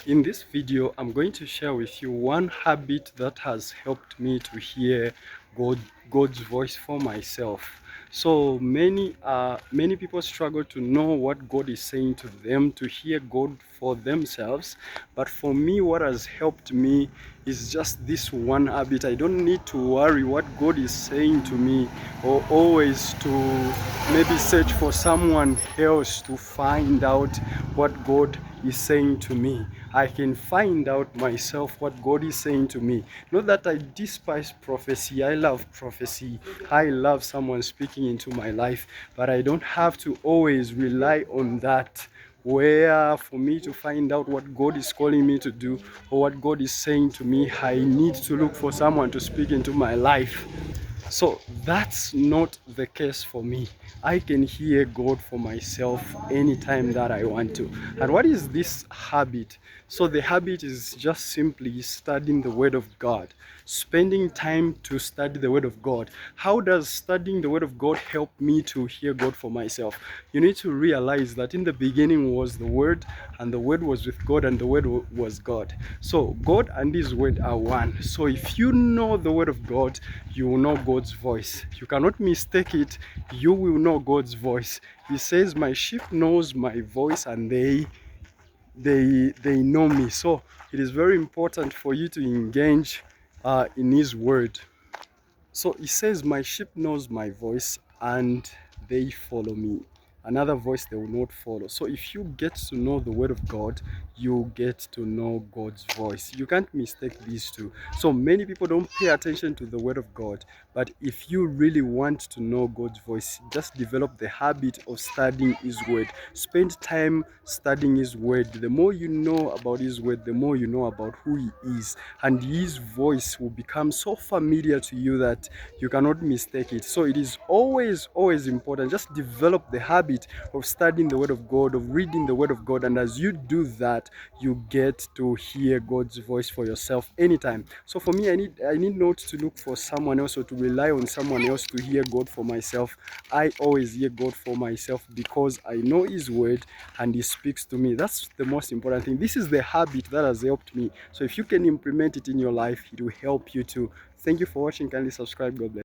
In this video, I'm going to share with you one habit that has helped me to hear God's voice for myself. So many people struggle to know what God is saying to them, to hear God for themselves. But for me, what has helped me is just this one habit. I don't need to worry what God is saying to me, or always to maybe search for someone else to find out what God is saying to me. I can find out myself what God is saying to me. Not that I despise prophecy. I love prophecy. I love someone speaking into my life, but I don't have to always rely on that, where for me to find out what God is calling me to do or what God is saying to me, I need to look for someone to speak into my life. So that's not the case for me. I can hear God for myself anytime that I want to. And what is this habit? So the habit is just simply studying the Word of God, spending time to study the Word of God. How does studying the Word of God help me to hear God for myself? You need to realize that in the beginning was the Word, and the Word was with God, and the Word was God. So God and His Word are one. So if you know the Word of God, you will know God's voice. You cannot mistake it. You will know God's voice. He says, my sheep knows my voice, and they know me. So it is very important for you to engage in His Word. So he says, my sheep knows my voice and they follow me. Another voice they will not follow. So if you get to know the Word of God, you get to know God's voice. You can't mistake these two. So many people don't pay attention to the Word of God. But if you really want to know God's voice, just develop the habit of studying His Word. Spend time studying His Word. The more you know about His Word, the more you know about who He is. And His voice will become so familiar to you that you cannot mistake it. So it is always important. Just develop the habit of studying the Word of God, of reading the Word of God. And as you do that, you get to hear God's voice for yourself anytime. So for me, I need not to look for someone else or to rely on someone else to hear God for myself. I always hear God for myself because I know His Word and He speaks to me. That's the most important thing. This is the habit that has helped me. So if you can implement it in your life, it will help you too. Thank you for watching. Kindly subscribe. God bless.